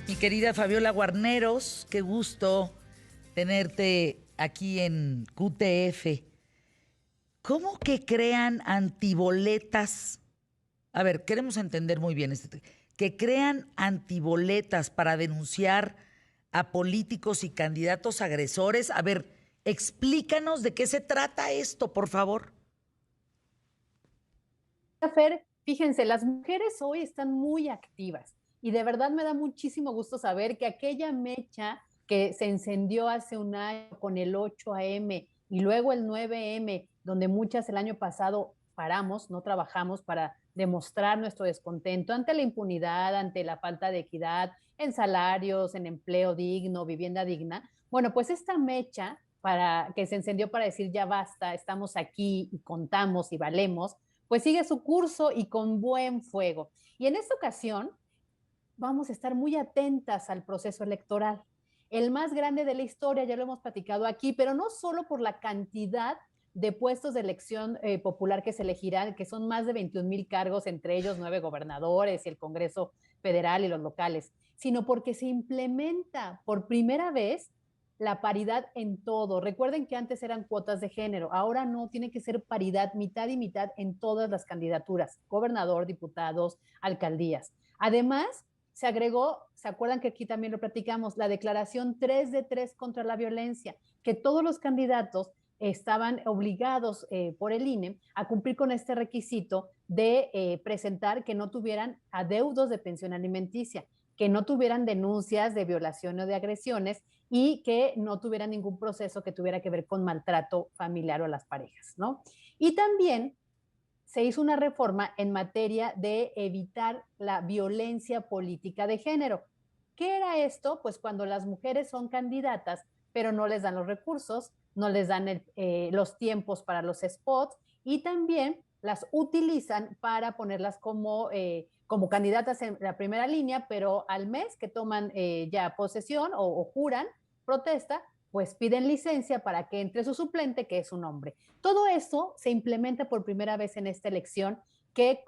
Mi querida Fabiola Guarneros, qué gusto tenerte aquí en QTF. ¿Cómo que crean antiboletas? A ver, queremos entender muy bien que crean antiboletas para denunciar a políticos y candidatos agresores. A ver, explícanos de qué se trata esto, por favor. Fer, fíjense, las mujeres hoy están muy activas y de verdad me da muchísimo gusto saber que aquella mecha que se encendió hace un año con el 8 AM y luego el 9M, donde muchas el año pasado paramos, no trabajamos para demostrar nuestro descontento ante la impunidad, ante la falta de equidad en salarios, en empleo digno, vivienda digna. Bueno, pues esta mecha que se encendió para decir ya basta, estamos aquí y contamos y valemos, pues sigue su curso y con buen fuego. Y en esta ocasión vamos a estar muy atentas al proceso electoral, el más grande de la historia, ya lo hemos platicado aquí, pero no solo por la cantidad de puestos de elección popular que se elegirán, que son más de 21,000 cargos, entre ellos 9 gobernadores y el Congreso Federal y los locales, sino porque se implementa por primera vez la paridad en todo. Recuerden que antes eran cuotas de género, ahora no, tiene que ser paridad, mitad y mitad en todas las candidaturas, gobernador, diputados, alcaldías. Además, se agregó, ¿se acuerdan que aquí también lo platicamos? La declaración 3 de 3 contra la violencia, que todos los candidatos estaban obligados por el INE a cumplir con este requisito de presentar que no tuvieran adeudos de pensión alimenticia, que no tuvieran denuncias de violación o de agresiones y que no tuvieran ningún proceso que tuviera que ver con maltrato familiar o a las parejas, ¿no? Y también se hizo una reforma en materia de evitar la violencia política de género. ¿Qué era esto? Pues cuando las mujeres son candidatas, pero no les dan los recursos, no les dan los tiempos para los spots y también las utilizan para ponerlas como candidatas en la primera línea, pero al mes que toman ya posesión o juran protesta, pues piden licencia para que entre su suplente, que es un hombre. Todo eso se implementa por primera vez en esta elección que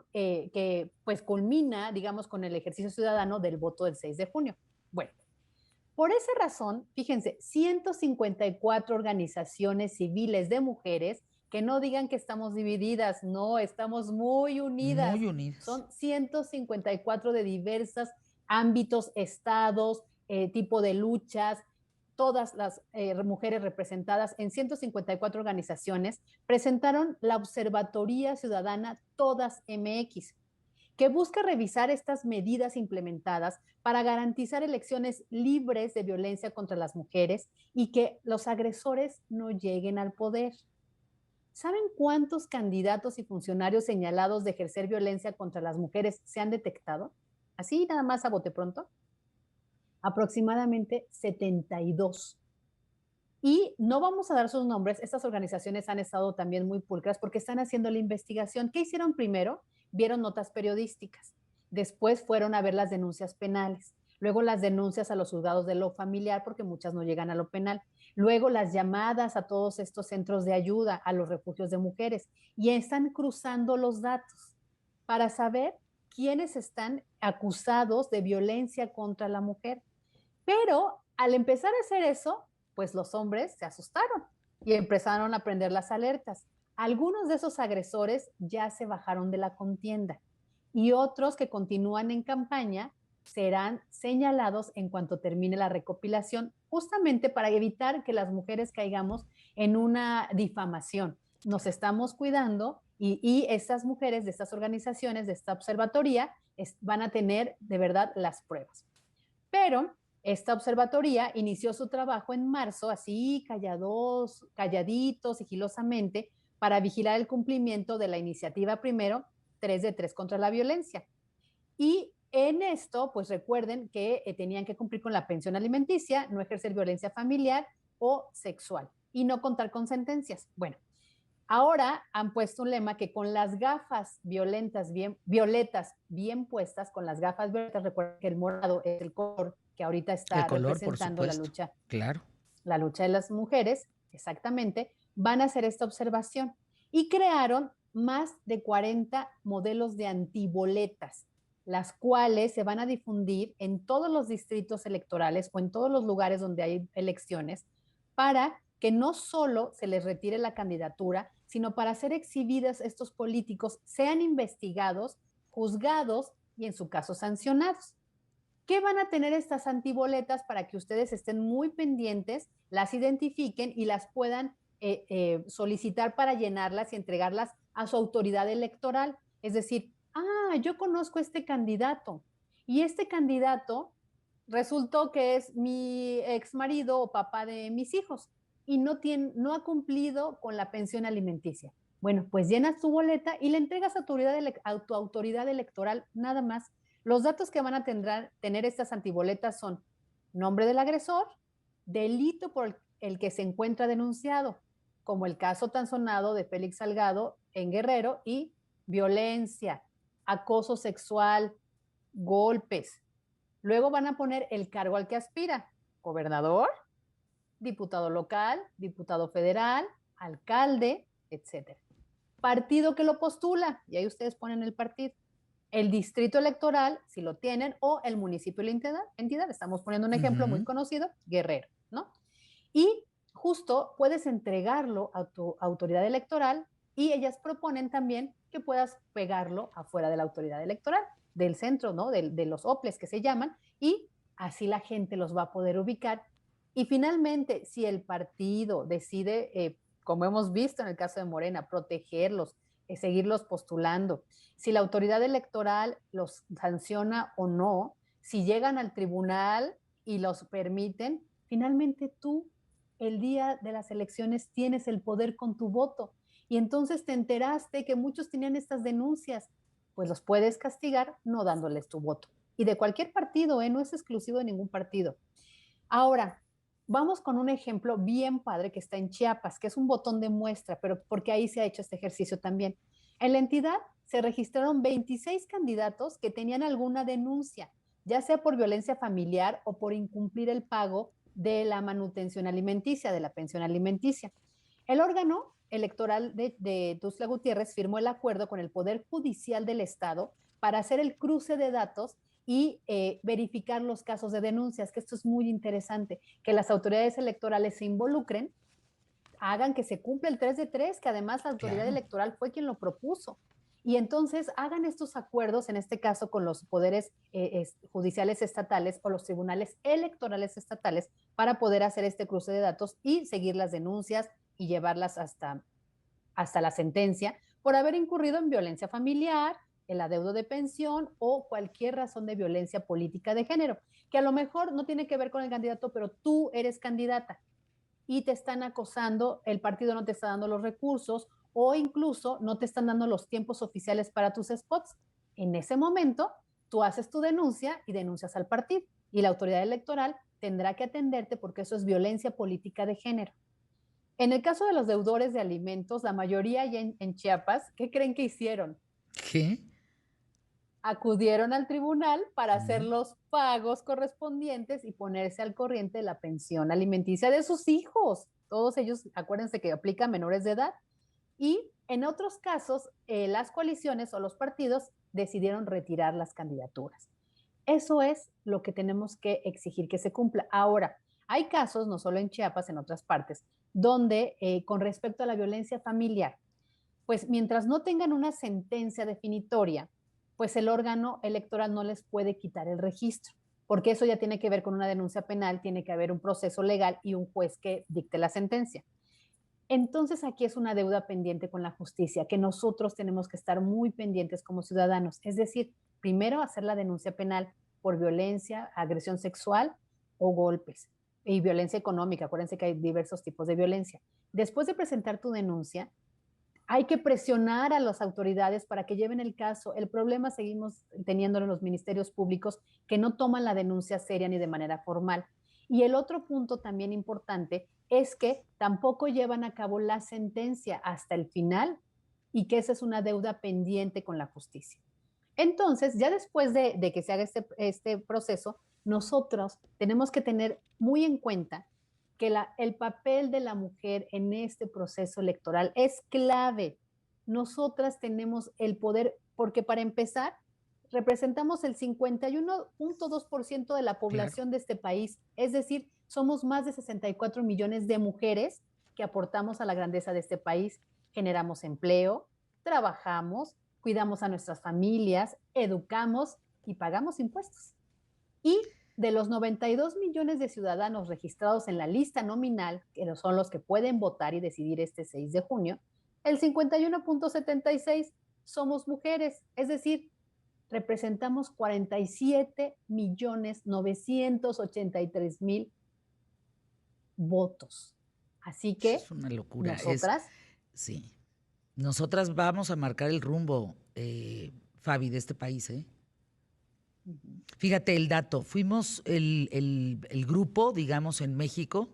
pues culmina, digamos, con el ejercicio ciudadano del voto del 6 de junio. Bueno, por esa razón, fíjense, 154 organizaciones civiles de mujeres, que no digan que estamos divididas, no, estamos muy unidas. Muy unidas. Son 154 de diversos ámbitos, estados, tipo de luchas, todas las mujeres representadas en 154 organizaciones presentaron la Observatoría Ciudadana Todas MX, que busca revisar estas medidas implementadas para garantizar elecciones libres de violencia contra las mujeres y que los agresores no lleguen al poder. ¿Saben cuántos candidatos y funcionarios señalados de ejercer violencia contra las mujeres se han detectado? Así nada más a bote pronto. Aproximadamente 72. Y no vamos a dar sus nombres, estas organizaciones han estado también muy pulcras porque están haciendo la investigación. ¿Qué hicieron primero? Vieron notas periodísticas, después fueron a ver las denuncias penales, luego las denuncias a los juzgados de lo familiar porque muchas no llegan a lo penal, luego las llamadas a todos estos centros de ayuda, a los refugios de mujeres, y están cruzando los datos para saber quiénes están acusados de violencia contra la mujer. Pero al empezar a hacer eso, pues los hombres se asustaron y empezaron a prender las alertas. Algunos de esos agresores ya se bajaron de la contienda y otros que continúan en campaña serán señalados en cuanto termine la recopilación, justamente para evitar que las mujeres caigamos en una difamación. Nos estamos cuidando y estas mujeres de estas organizaciones, de esta observatoría, van a tener de verdad las pruebas. Pero esta observatoría inició su trabajo en marzo, así calladitos, sigilosamente, para vigilar el cumplimiento de la iniciativa primero 3 de 3 contra la violencia. Y en esto, pues recuerden que tenían que cumplir con la pensión alimenticia, no ejercer violencia familiar o sexual y no contar con sentencias. Bueno, ahora han puesto un lema que con las gafas violetas bien puestas, con las gafas violetas, recuerden que el morado es el color que ahorita El está color, por representando supuesto. Claro. la lucha de las mujeres, exactamente, van a hacer esta observación y crearon más de 40 modelos de antiboletas las cuales se van a difundir en todos los distritos electorales o en todos los lugares donde hay elecciones, para que no solo se les retire la candidatura, sino para ser exhibidas estos políticos, sean investigados, juzgados y en su caso sancionados. ¿Qué van a tener estas antiboletas para que ustedes estén muy pendientes, las identifiquen y las puedan solicitar para llenarlas y entregarlas a su autoridad electoral? Es decir, yo conozco a este candidato y este candidato resultó que es mi ex marido o papá de mis hijos y no ha cumplido con la pensión alimenticia. Bueno, pues llenas tu boleta y le entregas a tu autoridad electoral nada más. Los datos que van a tener estas antiboletas son nombre del agresor, delito por el que se encuentra denunciado, como el caso tan sonado de Félix Salgado en Guerrero, y violencia, acoso sexual, golpes. Luego van a poner el cargo al que aspira: gobernador, diputado local, diputado federal, alcalde, etcétera. Partido que lo postula, y ahí ustedes ponen el partido. El distrito electoral, si lo tienen, o el municipio y la entidad. Estamos poniendo un ejemplo muy conocido, Guerrero, ¿no? Y justo puedes entregarlo a tu autoridad electoral y ellas proponen también que puedas pegarlo afuera de la autoridad electoral, del centro, ¿no? De los OPLES que se llaman, y así la gente los va a poder ubicar. Y finalmente, si el partido decide, como hemos visto en el caso de Morena, protegerlos, seguirlos postulando, si la autoridad electoral los sanciona o no, si llegan al tribunal y los permiten, finalmente tú, el día de las elecciones, tienes el poder con tu voto. Y entonces te enteraste que muchos tenían estas denuncias, pues los puedes castigar no dándoles tu voto. Y de cualquier partido, no es exclusivo de ningún partido. Ahora, vamos con un ejemplo bien padre que está en Chiapas, que es un botón de muestra, pero porque ahí se ha hecho este ejercicio también. En la entidad se registraron 26 candidatos que tenían alguna denuncia, ya sea por violencia familiar o por incumplir el pago de la manutención alimenticia, de la pensión alimenticia. El órgano electoral de Tuxtla Gutiérrez firmó el acuerdo con el Poder Judicial del Estado para hacer el cruce de datos y verificar los casos de denuncias, que esto es muy interesante, que las autoridades electorales se involucren, hagan que se cumpla el 3 de 3, que además la autoridad electoral fue quien lo propuso. Y entonces hagan estos acuerdos, en este caso con los poderes judiciales estatales o los tribunales electorales estatales, para poder hacer este cruce de datos y seguir las denuncias y llevarlas hasta la sentencia por haber incurrido en violencia familiar, el adeudo de pensión o cualquier razón de violencia política de género, que a lo mejor no tiene que ver con el candidato, pero tú eres candidata y te están acosando, el partido no te está dando los recursos o incluso no te están dando los tiempos oficiales para tus spots. En ese momento, tú haces tu denuncia y denuncias al partido y la autoridad electoral tendrá que atenderte porque eso es violencia política de género. En el caso de los deudores de alimentos, la mayoría ya en Chiapas, ¿qué creen que hicieron? ¿Qué? Acudieron al tribunal para hacer los pagos correspondientes y ponerse al corriente de la pensión alimenticia de sus hijos. Todos ellos, acuérdense que aplican menores de edad. Y en otros casos, las coaliciones o los partidos decidieron retirar las candidaturas. Eso es lo que tenemos que exigir que se cumpla. Ahora, hay casos, no solo en Chiapas, en otras partes, donde con respecto a la violencia familiar, pues mientras no tengan una sentencia definitoria, pues el órgano electoral no les puede quitar el registro, porque eso ya tiene que ver con una denuncia penal, tiene que haber un proceso legal y un juez que dicte la sentencia. Entonces aquí es una deuda pendiente con la justicia, que nosotros tenemos que estar muy pendientes como ciudadanos. Es decir, primero hacer la denuncia penal por violencia, agresión sexual o golpes y violencia económica. Acuérdense que hay diversos tipos de violencia. Después de presentar tu denuncia, hay que presionar a las autoridades para que lleven el caso. El problema seguimos teniéndolo en los ministerios públicos, que no toman la denuncia seria ni de manera formal. Y el otro punto también importante es que tampoco llevan a cabo la sentencia hasta el final y que esa es una deuda pendiente con la justicia. Entonces, ya después de que se haga este proceso, nosotros tenemos que tener muy en cuenta que el papel de la mujer en este proceso electoral es clave. Nosotras tenemos el poder, porque para empezar, representamos el 51.2% de la Claro. población de este país, es decir, somos más de 64 millones de mujeres que aportamos a la grandeza de este país, generamos empleo, trabajamos, cuidamos a nuestras familias, educamos y pagamos impuestos. Y de los 92 millones de ciudadanos registrados en la lista nominal, que son los que pueden votar y decidir este 6 de junio, el 51.76 somos mujeres, es decir, representamos 47 millones 983 mil votos. Así Eso que es una locura. nosotras, Sí. Nosotras vamos a marcar el rumbo, Fabi, de este país, ¿eh? Fíjate el dato. Fuimos el grupo, digamos, en México,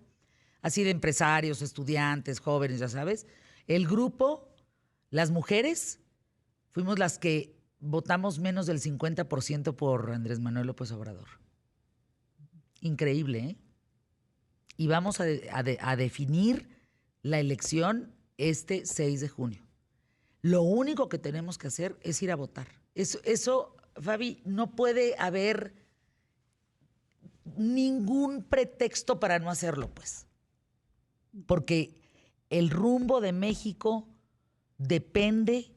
así de empresarios, estudiantes, jóvenes, ya sabes. El grupo, las mujeres, fuimos las que votamos menos del 50% por Andrés Manuel López Obrador. Increíble, ¿eh? Y vamos a definir la elección este 6 de junio. Lo único que tenemos que hacer es ir a votar. Eso, Fabi, no puede haber ningún pretexto para no hacerlo, pues. Porque el rumbo de México depende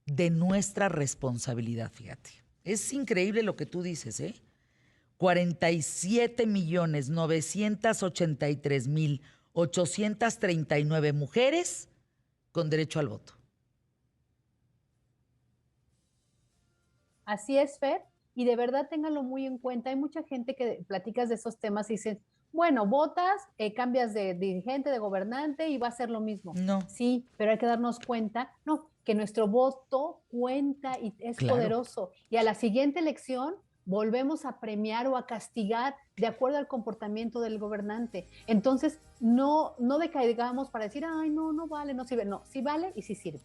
de nuestra responsabilidad, fíjate. Es increíble lo que tú dices, ¿eh? 47.983.839 mujeres con derecho al voto. así es, Fer, y de verdad ténganlo muy en cuenta. Hay mucha gente que platicas de esos temas y dicen, bueno, votas, cambias de dirigente, de gobernante y va a ser lo mismo. No, Sí, pero hay que darnos cuenta, no, que nuestro voto cuenta y es claro. poderoso. Y a la siguiente elección volvemos a premiar o a castigar de acuerdo al comportamiento del gobernante. Entonces, no decaigamos para decir, ay, no, no vale, no sirve. No, sí vale y sí sirve.